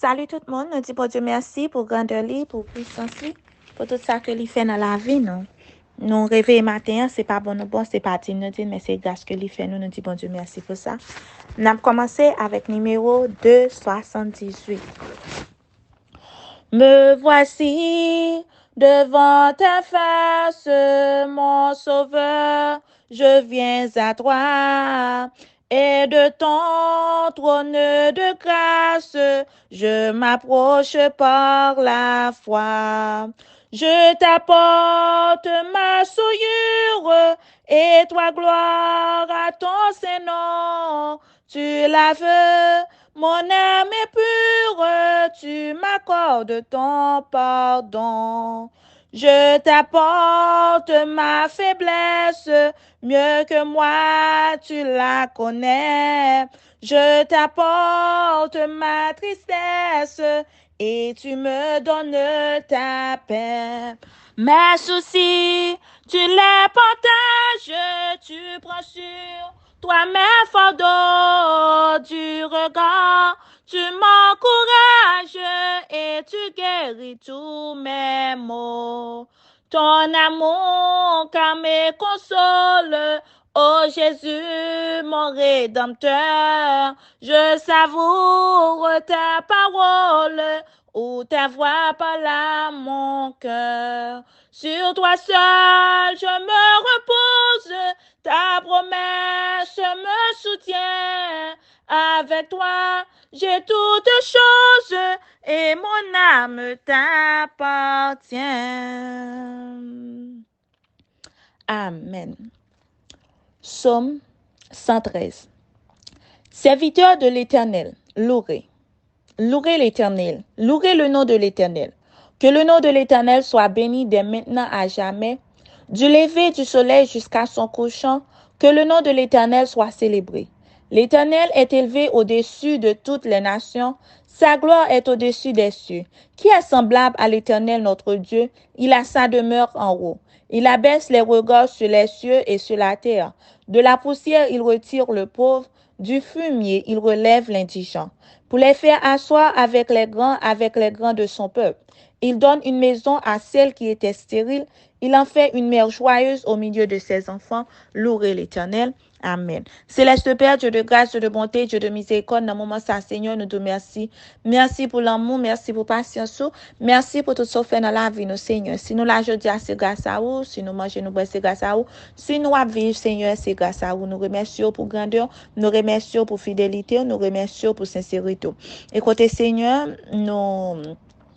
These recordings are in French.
Salut tout le monde, nous disons bon Dieu merci pour grandeur li, pour puissance li, pour tout ça que li fait dans la vie nous. Nous réveillons matin, c'est pas bon nous bon, c'est pas dit nous dit, mais c'est grâce que li fait nous disons bon Dieu merci pour ça. Nous avons commencé avec numéro 278. Me voici devant ta face, mon sauveur, je viens à toi. Et de ton trône de grâce, je m'approche par la foi. Je t'apporte ma souillure et toi gloire à ton Saint-Nom. Tu laves mon âme est pure, tu m'accordes ton pardon. Je t'apporte ma faiblesse, mieux que moi tu la connais. Je t'apporte ma tristesse et tu me donnes ta paix. Mes soucis, tu les partages, tu prends sur toi mes fardeaux du regard, tu m'encourages et tu guéris tous mes maux. Ton amour calme et console, ô Jésus, mon Rédempteur, je savoure ta parole, où ta voix parle à mon cœur. Sur toi seul je me repose, ta promesse me soutient. Avec toi, j'ai toutes choses et mon âme t'appartient. Amen. Psaume 113. Serviteur de l'Éternel, louez. Louez l'Éternel, louez le nom de l'Éternel. Que le nom de l'Éternel soit béni dès maintenant à jamais. Du lever du soleil jusqu'à son couchant, que le nom de l'Éternel soit célébré. L'Éternel est élevé au-dessus de toutes les nations, sa gloire est au-dessus des cieux. Qui est semblable à l'Éternel notre Dieu? Il a sa demeure en haut. Il abaisse les regards sur les cieux et sur la terre. De la poussière, il retire le pauvre, du fumier, il relève l'indigent, pour les faire asseoir avec les grands de son peuple. Il donne une maison à celle qui était stérile. Il en fait une mère joyeuse au milieu de ses enfants. Louez l'Éternel. Amen. Céleste Père, Dieu de grâce, Dieu de bonté, Dieu de miséricorde, dans le moment ça, Seigneur, nous te remercions. Merci pour l'amour, merci pour patience, merci pour tout ce que fait dans la vie, nous, Seigneur. Si nous la jeudi, c'est grâce à vous. Si nous mangeons, nous boisons, c'est grâce à vous. Si nous vivons, Seigneur, c'est grâce à vous. Nous remercions pour grandeur, nous remercions pour fidélité, nous remercions pour sincérité. Écoutez, Seigneur, nous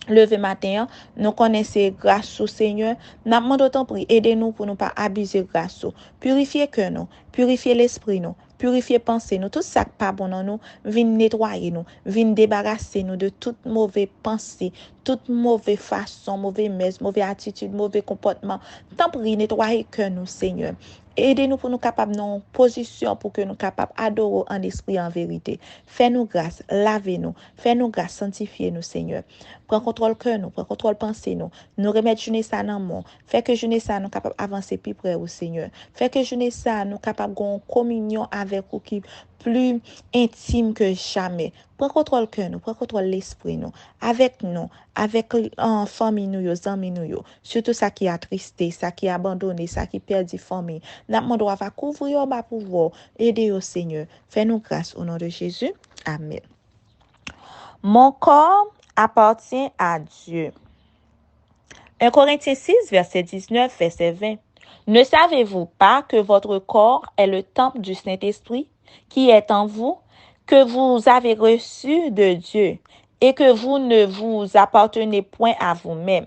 lever matin, nous connaissons grâce au Seigneur. Nous demandons autant pour aider-nous pour ne pas abuser grâce. Purifier cœur nous, purifier l'esprit nous, purifier pensée nous, tout ça qui pas bon dans nous, viens nettoyer nous, viens débarrasser nous de toute mauvaise pensée, toute mauvaise façon, mauvaise messe, mauvaise attitude, mauvais comportement. Tant pis nettoyer cœur nous, Seigneur. Aidez-nous pour nous capables en position pour que nous capables adorer en esprit en vérité. Fais-nous grâce, lavez-nous, fais-nous grâce, sanctifiez-nous, Seigneur. Prends contrôle cœur nous, prends contrôle pensée nous. Nous remettre jeunesse ça dans mon. Fais que jeunesse ça nous capable avancer plus près au Seigneur. Fais que jeunesse ça nous capable en communion avec vous qui plus intime que jamais. Prends contrôle cœur nous, prends contrôle l'esprit nous, avec famille nous, nos amis nous, surtout ça qui a attristé, ça qui a abandonné, ça qui perdu famille. N'a demandé à couvrir bas pouvoir, aider au Seigneur. Fais-nous grâce au nom de Jésus. Amen. Mon corps appartient à Dieu. 1 Corinthiens 6, verset 19, verset 20. Ne savez-vous pas que votre corps est le temple du Saint-Esprit qui est en vous, que vous avez reçu de Dieu, et que vous ne vous appartenez point à vous-même,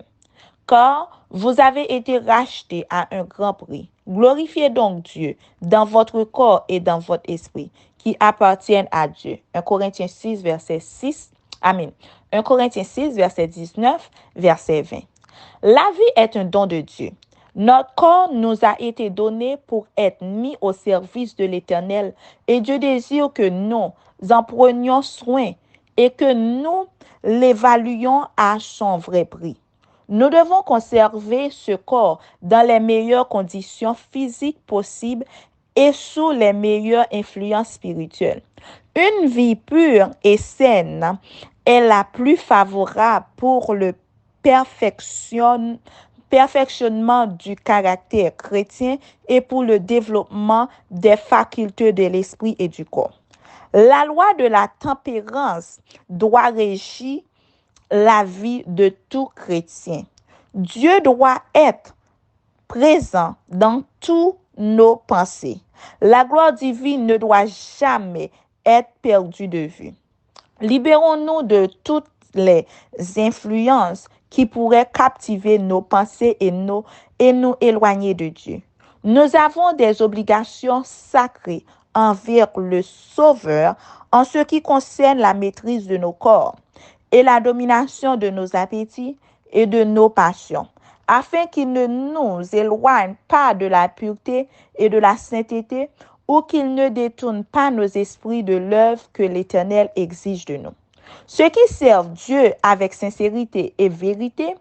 car vous avez été rachetés à un grand prix. Glorifiez donc Dieu dans votre corps et dans votre esprit, qui appartiennent à Dieu. 1 Corinthiens 6, verset 6. Amen. 1 Corinthiens 6, verset 19, verset 20. La vie est un don de Dieu. Notre corps nous a été donné pour être mis au service de l'Éternel et Dieu désire que nous en prenions soin et que nous l'évaluions à son vrai prix. Nous devons conserver ce corps dans les meilleures conditions physiques possibles et sous les meilleures influences spirituelles. Une vie pure et saine est la plus favorable pour le perfectionnement du caractère chrétien et pour le développement des facultés de l'esprit et du corps. La loi de la tempérance doit régir la vie de tout chrétien. Dieu doit être présent dans tous nos pensées. La gloire divine ne doit jamais être perdue de vue. Libérons-nous de toutes les influences qui pourraient captiver nos pensées et nous éloigner de Dieu. Nous avons des obligations sacrées envers le Sauveur en ce qui concerne la maîtrise de nos corps et la domination de nos appétits et de nos passions, afin qu'il ne nous éloigne pas de la pureté et de la sainteté, ou qu'il ne détourne pas nos esprits de l'œuvre que l'Éternel exige de nous. Ceux qui servent Dieu avec sincérité et vérité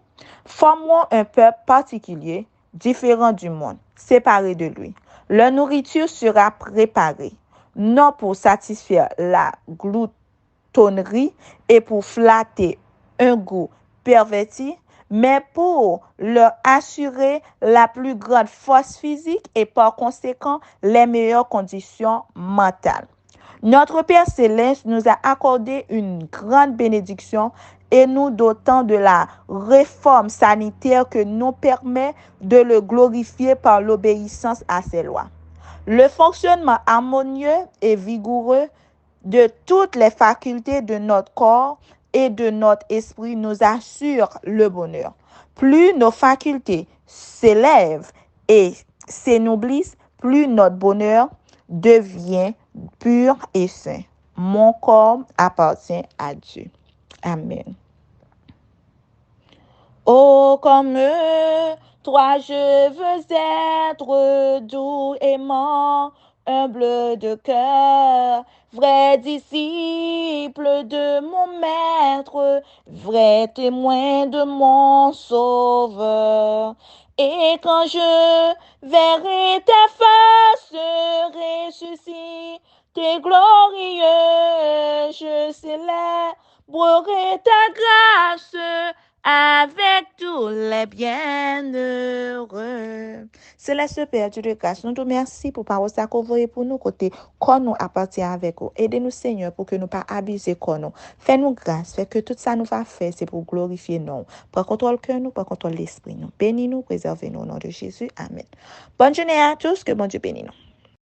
formeront un peuple particulier, différent du monde, séparé de lui. Leur nourriture sera préparée, non pour satisfaire la gloutonnerie et pour flatter un goût perverti, mais pour leur assurer la plus grande force physique et par conséquent les meilleures conditions mentales. Notre Père céleste nous a accordé une grande bénédiction et nous dotant de la réforme sanitaire que nous permet de le glorifier par l'obéissance à ses lois. Le fonctionnement harmonieux et vigoureux de toutes les facultés de notre corps et de notre esprit nous assure le bonheur. Plus nos facultés s'élèvent et s'énoblissent, plus notre bonheur devient pur et saint. Mon corps appartient à Dieu. Amen. Oh, comme toi, je veux être doux, aimant, humble de cœur, vrai disciple de mon maître, vrai témoin de mon sauveur. Et quand je verrai ta face ressuscitée glorieux, je célébrerai ta grâce avec tous les bienheureux. Céleste Père, Dieu de grâce, nous te remercions pour parole ça qu'envoyé pour nous côté, quand nous appartient avec vous. Aidez-nous, Seigneur, pour que nous pas abuser quand nous. Fais-nous grâce, fait que tout ça nous va faire, c'est pour glorifier nous. Prends contrôle cœur nous, prends contrôle l'esprit nous. Bénis-nous, préservez-nous au nom de Jésus. Amen. Bonne journée à tous, que bon Dieu bénisse nous.